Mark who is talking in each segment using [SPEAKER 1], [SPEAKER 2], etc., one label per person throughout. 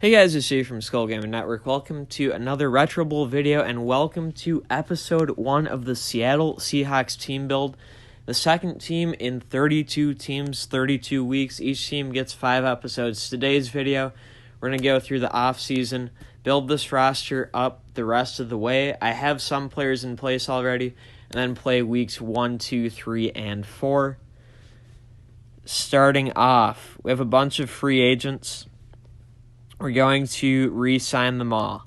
[SPEAKER 1] Hey guys, it's Jay from Skull Gaming Network. Welcome to another Retro Bowl video, and welcome to episode 1 of the Seattle Seahawks team build. The second team in 32 teams, 32 weeks. Each team gets 5 episodes. Today's video, we're going to go through the offseason, build this roster up the rest of the way. I have some players in place already, and then play weeks 1, 2, 3, and 4. Starting off, we have a bunch of free agents. We're going to re-sign them all.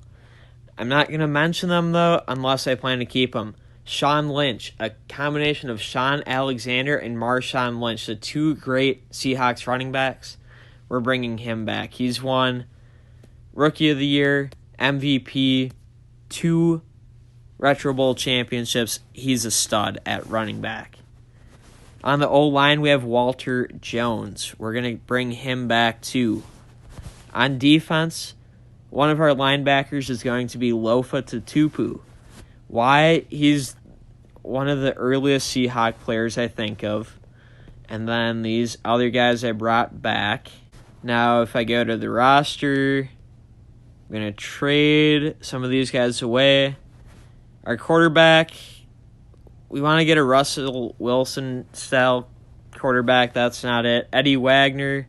[SPEAKER 1] I'm not going to mention them, though, unless I plan to keep them. Shaun Lynch, a combination of Shaun Alexander and Marshawn Lynch, the two great Seahawks running backs. We're bringing him back. He's won Rookie of the Year, MVP, 2 Retro Bowl championships. He's a stud at running back. On the O-line, we have Walter Jones. We're going to bring him back, too. On defense, one of our linebackers is going to be Lofa Tatupu. Why? He's one of the earliest Seahawk players I think of. And then these other guys I brought back. Now, if I go to the roster, I'm going to trade some of these guys away. Our quarterback, we want to get a Russell Wilson-style quarterback. That's not it. Eddie Wagner.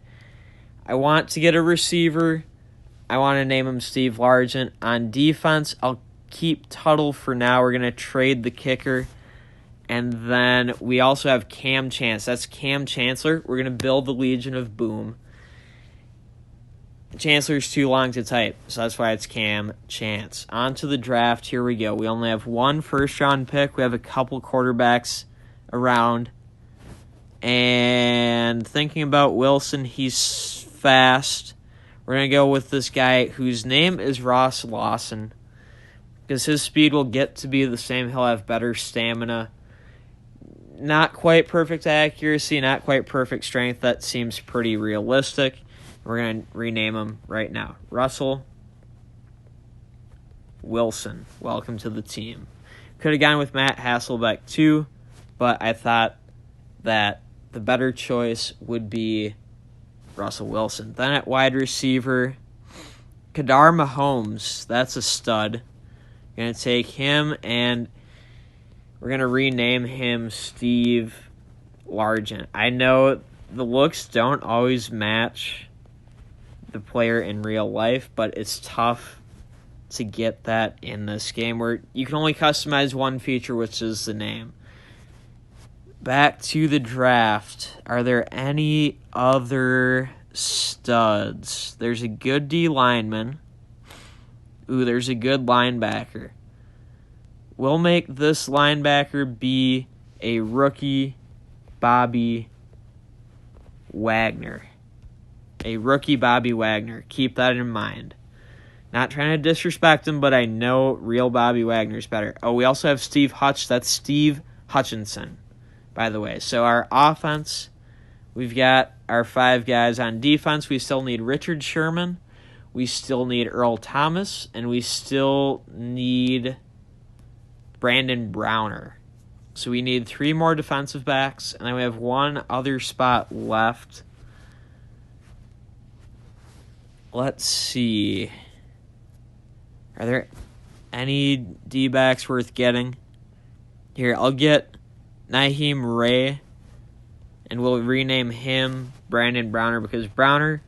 [SPEAKER 1] I want to get a receiver. I want to name him Steve Largent. On defense, I'll keep Tuttle for now. We're going to trade the kicker. And then we also have Cam Chance. That's Cam Chancellor. We're going to build the Legion of Boom. Chancellor's too long to type, so that's why it's Cam Chance. On to the draft. Here we go. We only have one first-round pick. We have a couple quarterbacks around. And thinking about Wilson, he's fast. We're going to go with this guy whose name is Ross Lawson, because his speed will get to be the same. He'll have better stamina. Not quite perfect accuracy, not quite perfect strength. That seems pretty realistic. We're going to rename him right now. Russell Wilson. Welcome to the team. Could have gone with Matt Hasselbeck too, but I thought that the better choice would be Russell Wilson. Then at wide receiver, Kadar Mahomes. That's a stud. Going to take him, and we're going to rename him Steve Largent. I know the looks don't always match the player in real life, but it's tough to get that in this game where you can only customize one feature, which is the name. Back to the draft. Are there any other studs? There's a good D lineman. Ooh, there's a good linebacker. We'll make this linebacker be a rookie Bobby Wagner. A rookie Bobby Wagner. Keep that in mind. Not trying to disrespect him, but I know real Bobby Wagner's better. Oh, we also have Steve Hutch. That's Steve Hutchinson, by the way. So our offense, we've got our 5 guys. On defense, we still need Richard Sherman. We still need Earl Thomas. And we still need Brandon Browner. So we need 3 more defensive backs. And then we have one other spot left. Let's see. Are there any D-backs worth getting? Here, I'll get Naheem Ray, and we'll rename him Brandon Browner, because Browner,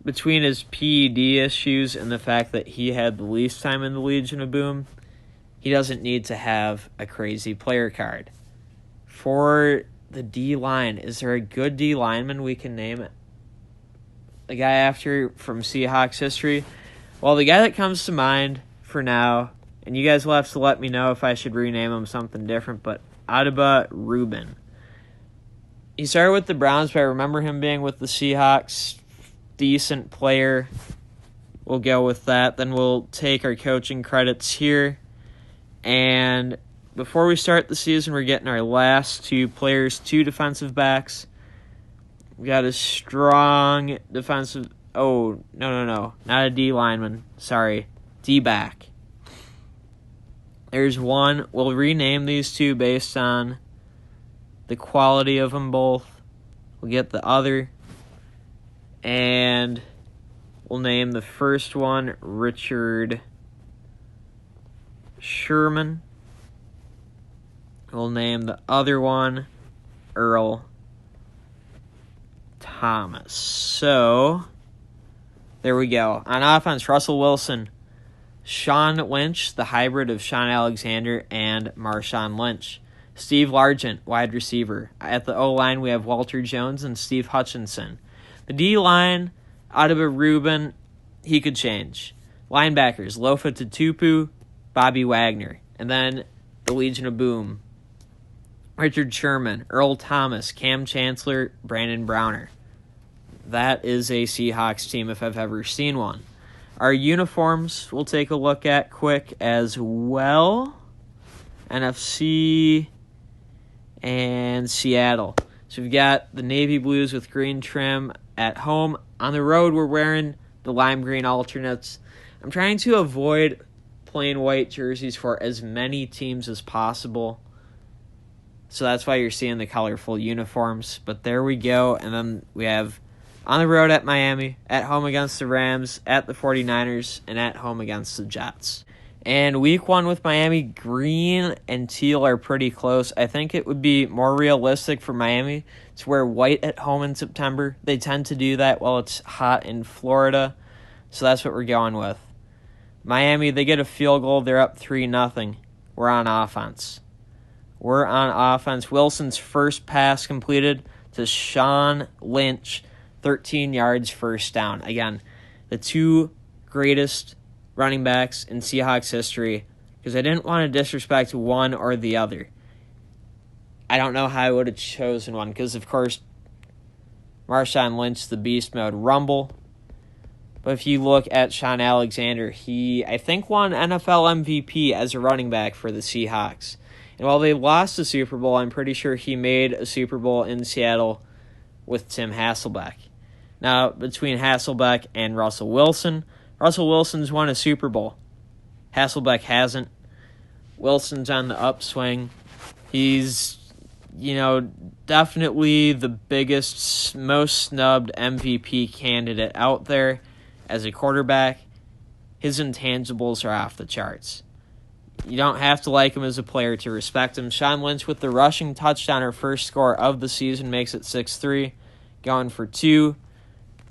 [SPEAKER 1] between his PED issues and the fact that he had the least time in the Legion of Boom, he doesn't need to have a crazy player card. For the D-line, is there a good D-lineman we can name it? The guy after from Seahawks history? Well, the guy that comes to mind for now, and you guys will have to let me know if I should rename him something different, but Adaba Rubin. He started with the Browns, but I remember him being with the Seahawks. Decent player. We'll go with that. Then we'll take our coaching credits here. And before we start the season, we're getting our last 2 players, 2 defensive backs. We got a strong defensive... Oh, no. Not a D lineman. Sorry. D-back. There's one. We'll rename these 2 based on the quality of them both. We'll get the other. And We'll name the first one Richard Sherman. We'll name the other one Earl Thomas. So, there we go. On offense, Russell Wilson, Shaun Lynch, the hybrid of Shaun Alexander and Marshawn Lynch. Steve Largent, wide receiver. At the O-line, we have Walter Jones and Steve Hutchinson. The D-line, Adaba Rubin, he could change. Linebackers, Lofa Tatupu, Bobby Wagner. And then the Legion of Boom, Richard Sherman, Earl Thomas, Cam Chancellor, Brandon Browner. That is a Seahawks team if I've ever seen one. Our uniforms we'll take a look at quick as well. NFC and Seattle. So we've got the navy blues with green trim at home. On the road, we're wearing the lime green alternates. I'm trying to avoid plain white jerseys for as many teams as possible. So that's why you're seeing the colorful uniforms. But there we go. And then we have on the road at Miami, at home against the Rams, at the 49ers, and at home against the Jets. And week one with Miami, green and teal are pretty close. I think it would be more realistic for Miami to wear white at home in September. They tend to do that while it's hot in Florida. So that's what we're going with. Miami, they get a field goal. They're up 3-0. We're on offense. Wilson's first pass completed to Shaun Lynch, 13 yards, first down. Again, the two greatest running backs in Seahawks history, because I didn't want to disrespect one or the other. I don't know how I would have chosen one, because, of course, Marshawn Lynch, the beast mode, rumble. But if you look at Shaun Alexander, he, I think, won NFL MVP as a running back for the Seahawks. And while they lost the Super Bowl, I'm pretty sure he made a Super Bowl in Seattle with Tim Hasselbeck. Now, between Hasselbeck and Russell Wilson's won a Super Bowl. Hasselbeck hasn't. Wilson's on the upswing. He's, definitely the biggest, most snubbed MVP candidate out there as a quarterback. His intangibles are off the charts. You don't have to like him as a player to respect him. Shaun Lynch with the rushing touchdown, her first score of the season, makes it 6-3. Going for 2.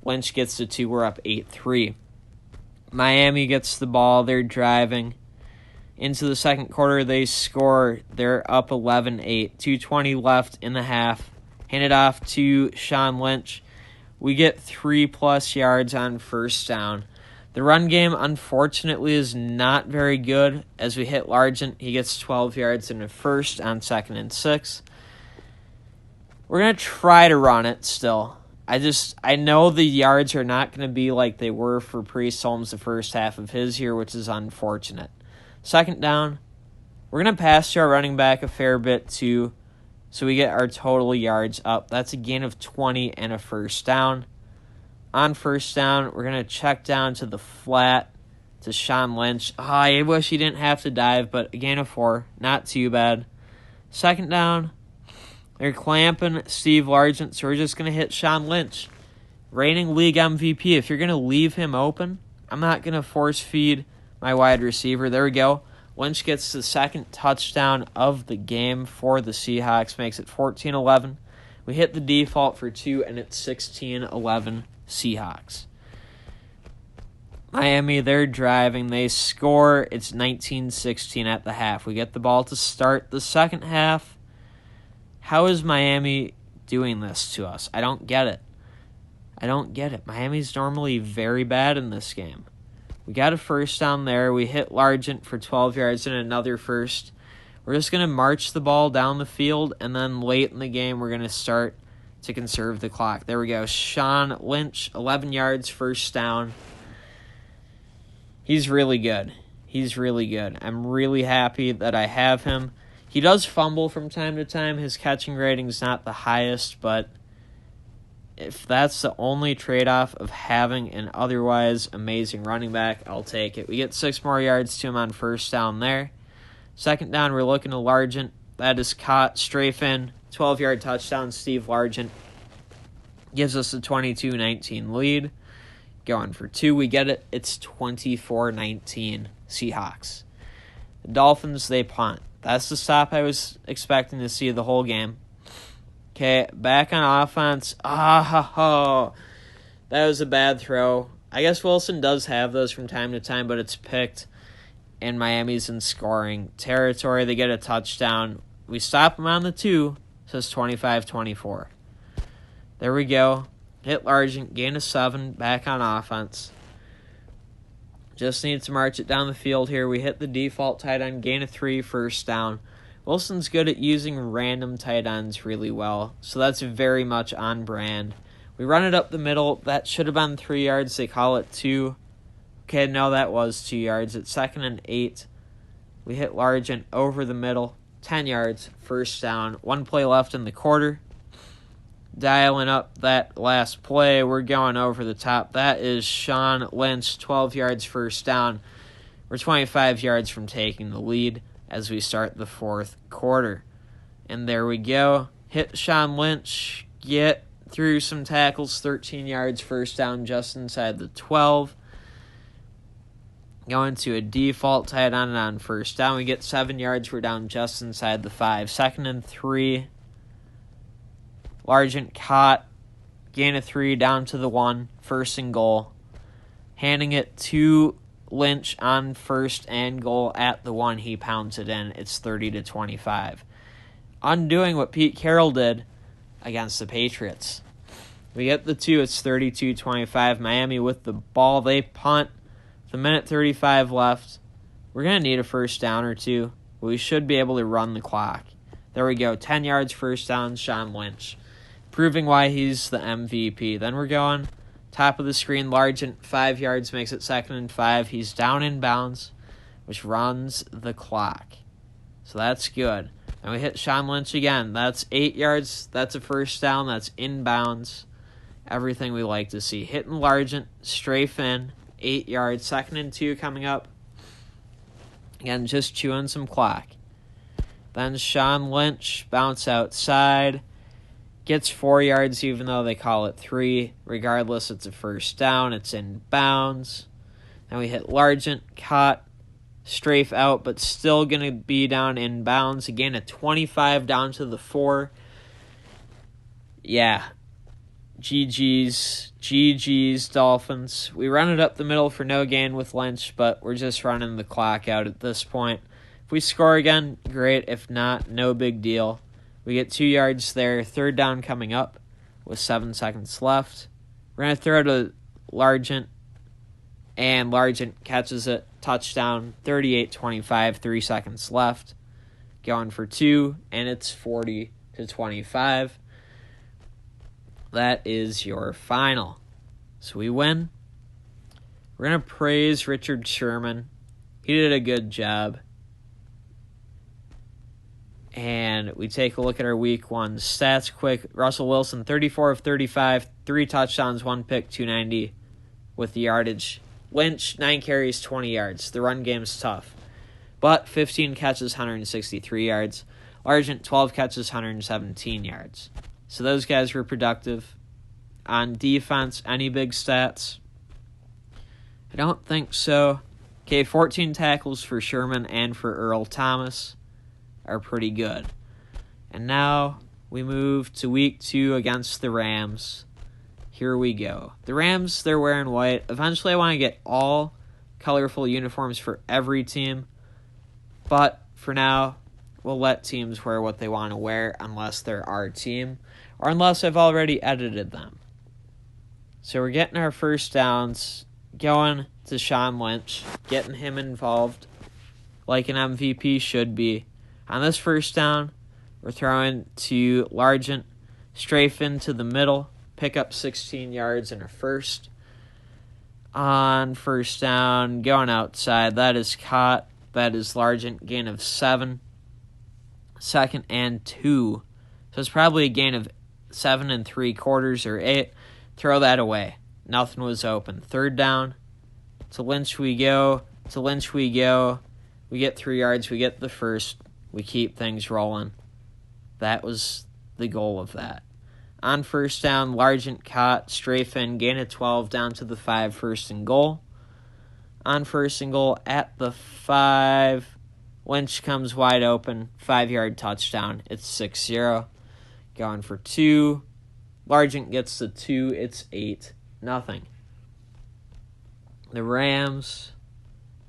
[SPEAKER 1] Lynch gets to 2. We're up 8-3. Miami gets the ball. They're driving. Into the second quarter, they score. They're up 11-8. 2:20 left in the half. Hand it off to Shaun Lynch. We get 3+ yards on first down. The run game, unfortunately, is not very good. As we hit Largent, he gets 12 yards in a first on 2nd and 6. We're going to try to run it still. I know the yards are not going to be like they were for Priest Holmes the first half of his year, which is unfortunate. Second down, we're going to pass to our running back a fair bit too, so we get our total yards up. That's a gain of 20 and a first down. On first down, we're going to check down to the flat to Shaun Lynch. I wish he didn't have to dive, but a gain of 4. Not too bad. Second down, they're clamping Steve Largent, so we're just going to hit Shaun Lynch. Reigning league MVP. If you're going to leave him open, I'm not going to force feed my wide receiver. There we go. Lynch gets the second touchdown of the game for the Seahawks. Makes it 14-11. We hit the default for 2, and it's 16-11 Seahawks. Miami, they're driving. They score. It's 19-16 at the half. We get the ball to start the second half. How is Miami doing this to us? I don't get it. Miami's normally very bad in this game. We got a first down there. We hit Largent for 12 yards and another first. We're just going to march the ball down the field, and then late in the game, we're going to start to conserve the clock. There we go. Shaun Lynch, 11 yards, first down. He's really good. I'm really happy that I have him. He does fumble from time to time. His catching rating's not the highest, but if that's the only trade-off of having an otherwise amazing running back, I'll take it. We get 6 more yards to him on first down there. Second down, we're looking to Largent. That is caught, strafe-in, 12-yard touchdown. Steve Largent gives us a 22-19 lead. Going for 2, we get it. It's 24-19 Seahawks. The Dolphins, they punt. That's the stop I was expecting to see the whole game. Okay, back on offense. That was a bad throw. I guess Wilson does have those from time to time, but it's picked, and Miami's in scoring territory. They get a touchdown. We stop them on the 2, so it's 25-24. There we go. Hit Largent, gain of 7, back on offense. Just need to march it down the field here. We hit the default tight end, gain of 3, first down. Wilson's good at using random tight ends really well, so that's very much on brand. We run it up the middle. That should have been 3 yards. They call it 2. Okay, no, that was 2 yards. It's 2nd and 8. We hit Largent over the middle. 10 yards, first down. 1 play left in the quarter. Dialing up that last play. We're going over the top. That is Shaun Lynch, 12 yards, first down. We're 25 yards from taking the lead as we start the fourth quarter. And there we go. Hit Shaun Lynch. Get through some tackles. 13 yards, first down, just inside the 12. Going to a default tight end on first down. We get 7 yards. We're down just inside the 5. 2nd and 3. Largent caught. Gain of 3 down to the 1. 1st and goal. Handing it to Lynch on 1st and goal at the 1. He pounds it in. It's 30-25. Undoing what Pete Carroll did against the Patriots. We get the 2. It's 32-25. Miami with the ball. They punt. With 1:35 left. We're going to need a first down or 2. But we should be able to run the clock. There we go. 10 yards, first down, Shaun Lynch. Proving why he's the MVP. Then we're going top of the screen. Largent, 5 yards, makes it 2nd and 5. He's down in bounds, which runs the clock. So that's good. And we hit Shaun Lynch again. That's 8 yards. That's a first down. That's inbounds. Everything we like to see. Hitting Largent, strafe in, 8 yards. 2nd and 2 coming up. Again, just chewing some clock. Then Shaun Lynch, bounce outside. Gets 4 yards even though they call it 3. Regardless, it's a first down. It's in bounds. Then we hit Largent, caught, strafe out, but still going to be down in bounds. Again, a 25 down to the 4. Yeah. GG's, Dolphins. We run it up the middle for no gain with Lynch, but we're just running the clock out at this point. If we score again, great. If not, no big deal. We get 2 yards there. 3rd down coming up with 7 seconds left. We're going to throw to Largent, and Largent catches it. Touchdown, 38-25, 3 seconds left. Going for 2, and it's 40-25. That is your final. So we win. We're going to praise Richard Sherman. He did a good job. And we take a look at our week 1 stats quick. Russell Wilson, 34 of 35, 3 touchdowns, 1 pick, 290 with the yardage. Lynch, 9 carries, 20 yards. The run game's tough. But 15 catches, 163 yards. Largent, 12 catches, 117 yards. So those guys were productive. On defense, any big stats? I don't think so. Okay, 14 tackles for Sherman and for Earl Thomas are pretty good. And now we move to week 2 against the Rams. Here we go. The Rams, they're wearing white. Eventually I want to get all colorful uniforms for every team. But for now, we'll let teams wear what they want to wear unless they're our team or unless I've already edited them. So we're getting our first downs, going to Shaun Lynch, getting him involved like an MVP should be. On this first down, we're throwing to Largent, strafe into the middle, pick up 16 yards and a first. On first down, going outside, that is caught. That is Largent, gain of 7. 2nd and 2. So it's probably a gain of 7 3/4 or 8. Throw that away. Nothing was open. 3rd down. To Lynch we go. We get 3 yards. We get the first. We keep things rolling. That was the goal of that. On first down, Largent caught, strafe in, gain of 12 down to the 5, first and goal. On first and goal at the 5, Lynch comes wide open, 5-yard touchdown. It's 6-0. Going for 2. Largent gets the 2. It's 8-0. The Rams,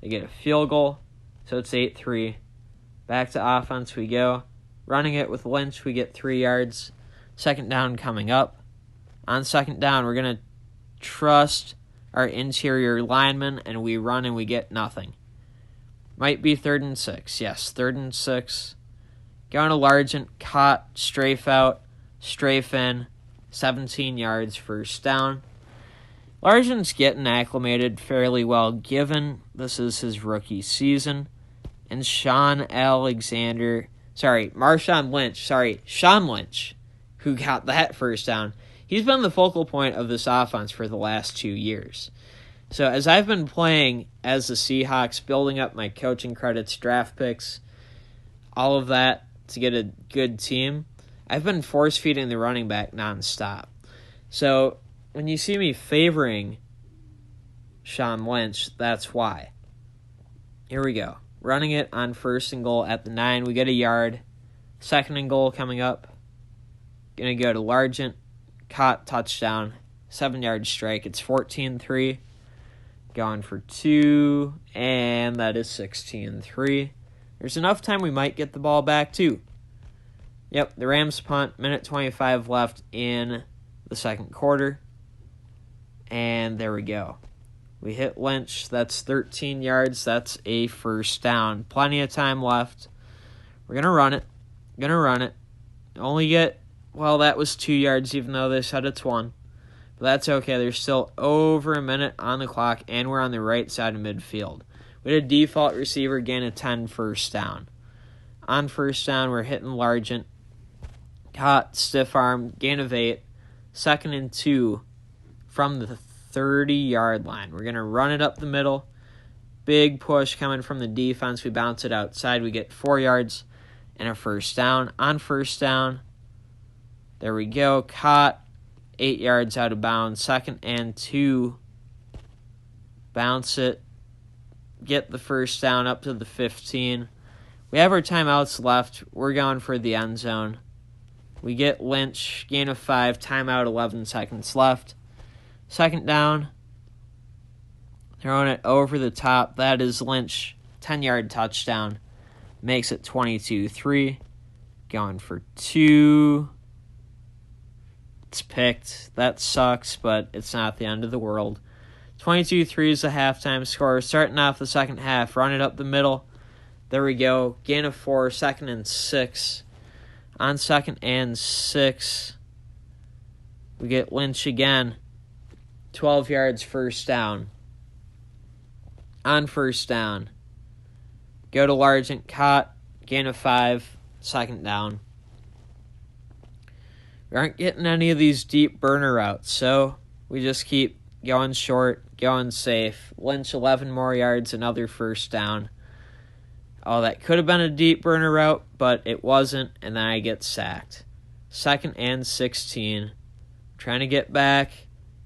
[SPEAKER 1] they get a field goal, so it's 8-3. Back to offense we go. Running it with Lynch, we get 3 yards. Second down coming up. On second down, we're going to trust our interior linemen, and we run and we get nothing. Might be 3rd and 6. Yes, 3rd and 6. Going to Largent, caught, strafe out, strafe in, 17 yards, first down. Largent's getting acclimated fairly well given this is his rookie season. And Shaun Lynch, who got that first down, he's been the focal point of this offense for the last 2 years. So as I've been playing as the Seahawks, building up my coaching credits, draft picks, all of that to get a good team, I've been force-feeding the running back nonstop. So when you see me favoring Shaun Lynch, that's why. Here we go. Running it on first and goal at the 9. We get a yard. Second and goal coming up. Going to go to Largent. Caught, touchdown. 7-yard strike. It's 14-3. Going for 2. And that is 16-3. There's enough time we might get the ball back, too. Yep, the Rams punt. Minute 25 left in the second quarter. And there we go. We hit Lynch. That's 13 yards. That's a first down. Plenty of time left. We're going to run it. Only get, that was 2 yards, even though they said it's 1. But that's okay. There's still over a minute on the clock, and we're on the right side of midfield. We had a default receiver, gain of 10, first down. On first down, we're hitting Largent. Caught, stiff arm, gain of 8. 2nd and 2 from the 30-yard line. We're going to run it up the middle. Big push coming from the defense. We bounce it outside. We get 4 yards and a first down. On first down, there we go. Caught, 8 yards out of bounds. 2nd and 2. Bounce it. Get the first down up to the 15. We have our timeouts left. We're going for the end zone. We get Lynch, gain of 5, timeout, 11 seconds left. Second down, throwing it over the top. That is Lynch, 10-yard touchdown. Makes it 22-3. Going for 2. It's picked. That sucks, but it's not the end of the world. 22-3 is the halftime score. Starting off the second half, run it up the middle. There we go. Gain of 4, 2nd and 6. On 2nd and 6, we get Lynch again. 12 yards, first down. On first down, go to Largent, caught, gain of 5, 2nd down. We aren't getting any of these deep burner routes, so we just keep going short, going safe. Lynch, 11 more yards, another first down. Oh, that could have been a deep burner route, but it wasn't, and then I get sacked. 2nd and 16. Trying to get back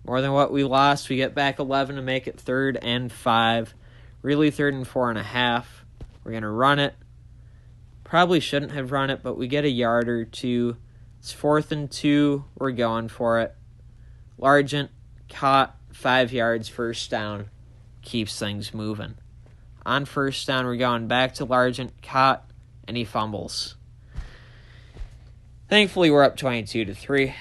[SPEAKER 1] more than what we lost. We get back 11 to make it 3rd and 5. Really 3rd and 4.5. We're going to run it. Probably shouldn't have run it, but we get a yard or 2. It's 4th and 2. We're going for it. Largent, caught, 5 yards, first down. Keeps things moving. On first down, we're going back to Largent, caught, and he fumbles. Thankfully, we're up 22-3.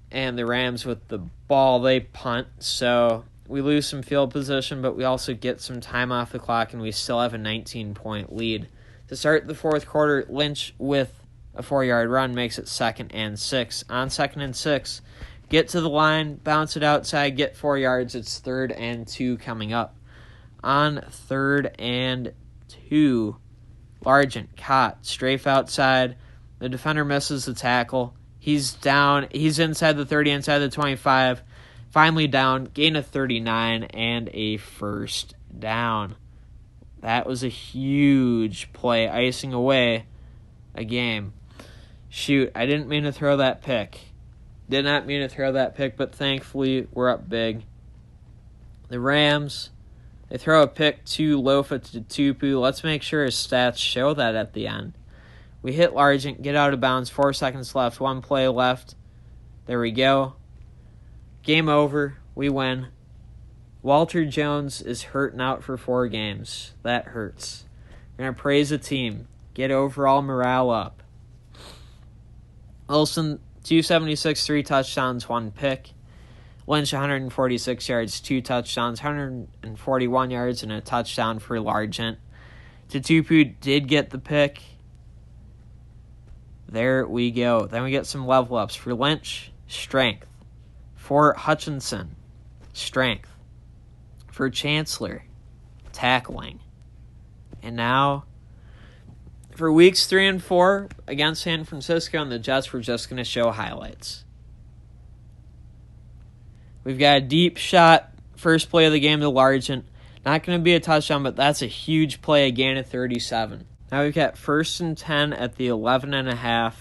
[SPEAKER 1] And the Rams with the ball, they punt. So we lose some field position, but we also get some time off the clock, and we still have a 19-point lead. To start the fourth quarter, Lynch with a 4-yard run makes it 2nd and 6. On 2nd and 6, get to the line, bounce it outside, get 4 yards. It's 3rd and 2 coming up. On 3rd and 2, Largent caught, strafe outside. The defender misses the tackle. He's down. He's inside the 30, inside the 25. Finally down. Gain of 39 and a first down. That was a huge play, icing away a game. Shoot, I didn't mean to throw that pick. Did not mean to throw that pick, but thankfully we're up big. The Rams, they throw a pick to Lofa to Tupu. Let's make sure his stats show that at the end. We hit Largent, get out of bounds, 4 seconds left, 1 play left. There we go. Game over. We win. Walter Jones is hurting out for 4 games. That hurts. We're going to praise the team. Get overall morale up. Wilson, 276, 3 touchdowns, 1 pick. Lynch, 146 yards, 2 touchdowns, 141 yards, and a touchdown for Largent. Tupu did get the pick. There we go. Then we get some level ups. For Lynch, strength. For Hutchinson, strength. For Chancellor, tackling. And now, for weeks 3 and 4 against San Francisco and the Jets, we're just going to show highlights. We've got a deep shot, first play of the game to Largent. Not going to be a touchdown, but that's a huge play, a gain of 37. Now we've got 1st and 10 at the 11.5.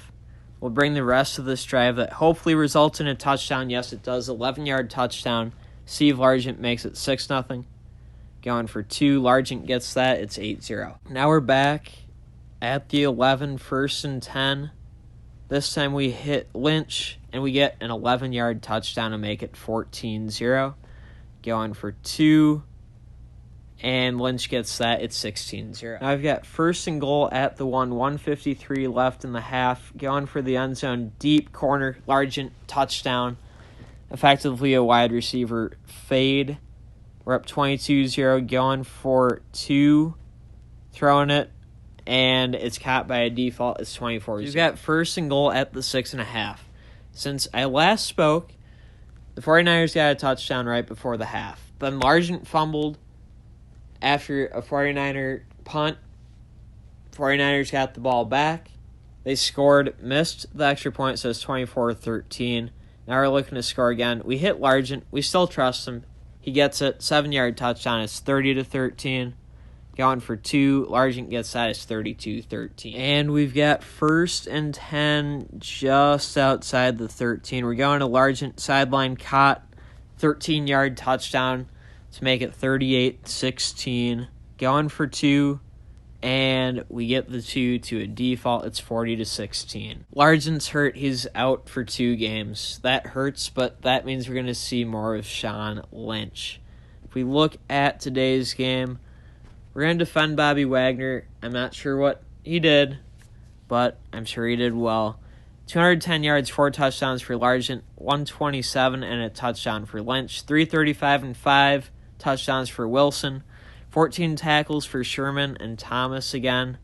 [SPEAKER 1] We'll bring the rest of this drive that hopefully results in a touchdown. Yes, it does. 11-yard touchdown. Steve Largent makes it 6-0. Going for 2. Largent gets that. It's 8-0. Now we're back at the 11, 1st and 10. This time we hit Lynch, and we get an 11-yard touchdown to make it 14-0. Going for 2. And Lynch gets that. It's 16-0. Now I've got 1st and goal at the 1. 1:53 left in the half. Going for the end zone. Deep corner. Largent touchdown. Effectively a wide receiver fade. We're up 22-0. Going for 2. Throwing it. And it's caught by a default. It's 24-0. We've got 1st and goal at the 6.5. Since I last spoke, the 49ers got a touchdown right before the half. Then Largent fumbled after a 49er punt. 49ers got the ball back. They scored, missed the extra point, so it's 24-13. Now we're looking to score again. We hit Largent. We still trust him. He gets it. 7-yard touchdown. It's 30-13. Going for 2. Largent gets that. It's 32-13. And we've got 1st and 10 just outside the 13. We're going to Largent. Sideline caught. 13-yard touchdown to make it 38-16. Going for 2. And we get the 2 to a default. It's 40-16. Largent's hurt. He's out for 2 games. That hurts, but that means we're going to see more of Shaun Lynch. If we look at today's game, we're going to defend Bobby Wagner. I'm not sure what he did, but I'm sure he did well. 210 yards, 4 touchdowns for Largent, 127 and a touchdown for Lynch. 335 and 5 touchdowns for Wilson. 14 tackles for Sherman and Thomas again.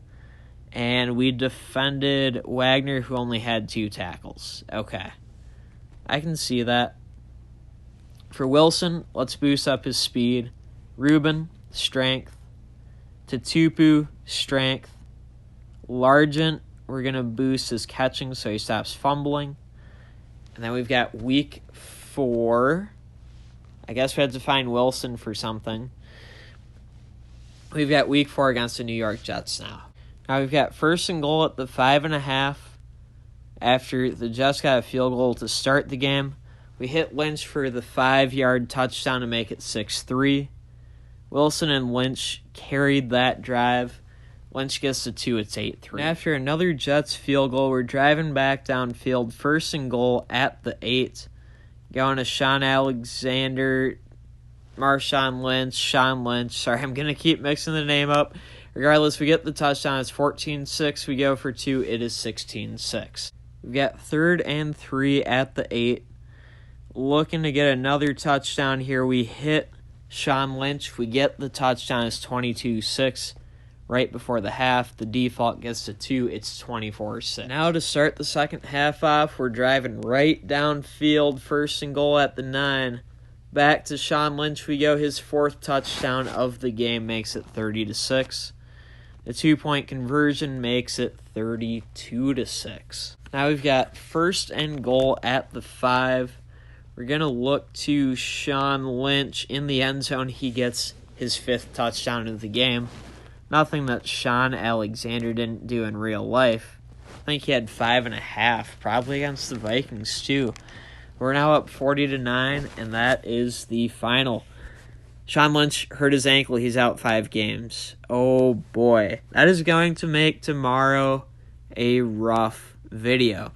[SPEAKER 1] And we defended Wagner, who only had 2 tackles. Okay. I can see that. For Wilson, let's boost up his speed. Rubin, strength. Tupu, strength. Largent, we're going to boost his catching so he stops fumbling. And then we've got week 4. I guess we had to find Wilson for something. We've got week 4 against the New York Jets now. Now we've got 1st and goal at the 5.5 after the Jets got a field goal to start the game. We hit Lynch for the 5-yard touchdown to make it 6-3. Wilson and Lynch carried that drive. Lynch gets the 2, it's 8-3. After another Jets field goal, we're driving back downfield. 1st and goal at the 8. Going to Shaun Alexander, Marshawn Lynch, Shaun Lynch. Sorry, I'm going to keep mixing the name up. Regardless, we get the touchdown. It's 14-6. We go for 2. It is 16-6. We've got 3rd and 3 at the 8. Looking to get another touchdown here. We hit Shaun Lynch. If we get the touchdown, it's 22-6. Right before the half, the default gets to 2. It's 24-6. Now to start the second half off, we're driving right downfield. 1st and goal at the 9. Back to Shaun Lynch we go. His 4th touchdown of the game makes it 30-6. The 2-point conversion makes it 32-6. Now we've got 1st and goal at the 5. We're going to look to Shaun Lynch in the end zone. He gets his 5th touchdown of the game. Nothing that Shaun Alexander didn't do in real life. I think he had 5.5, probably against the Vikings too. We're now up 40-9, and that is the final. Shaun Lynch hurt his ankle. He's out 5 games. Oh, boy. That is going to make tomorrow a rough video.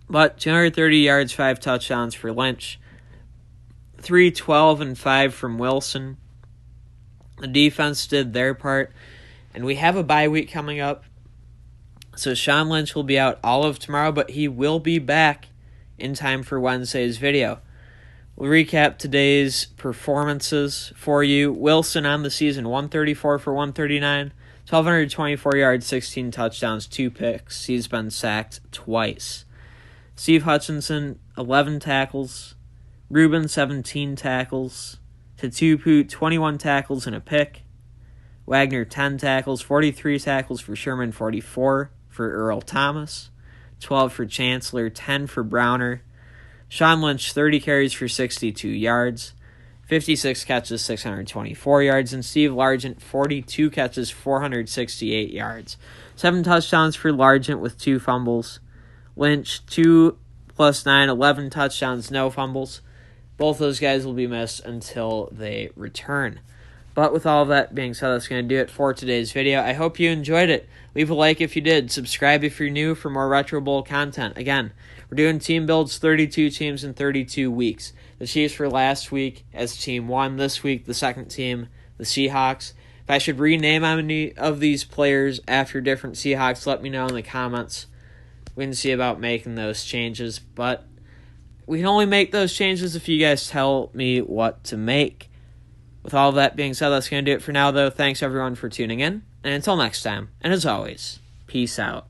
[SPEAKER 1] But 230 yards, 5 touchdowns for Lynch. 312 and 5 from Wilson. The defense did their part. And we have a bye week coming up. So Shaun Lynch will be out all of tomorrow, but he will be back in time for Wednesday's video. We'll recap today's performances for you. Wilson on the season, 134 for 139, 1,224 yards, 16 touchdowns, 2 picks. He's been sacked twice. Steve Hutchinson, 11 tackles. Rubin, 17 tackles. Tatupu, 21 tackles and a pick. Wagner, 10 tackles, 43 tackles for Sherman, 44 for Earl Thomas, 12 for Chancellor, 10 for Browner. Shaun Lynch, 30 carries for 62 yards, 56 catches, 624 yards, and Steve Largent, 42 catches, 468 yards. 7 touchdowns for Largent with 2 fumbles. Lynch, 2 plus 9, 11 touchdowns, no fumbles. Both those guys will be missed until they return. But with all of that being said, that's going to do it for today's video. I hope you enjoyed it. Leave a like if you did. Subscribe if you're new for more Retro Bowl content. Again, we're doing team builds, 32 teams in 32 weeks. The Chiefs were last week as team 1. This week, the second team, the Seahawks. If I should rename any of these players after different Seahawks, let me know in the comments. We can see about making those changes. But we can only make those changes if you guys tell me what to make. With all of that being said, that's going to do it for now, though. Thanks, everyone, for tuning in. And until next time, and as always, peace out.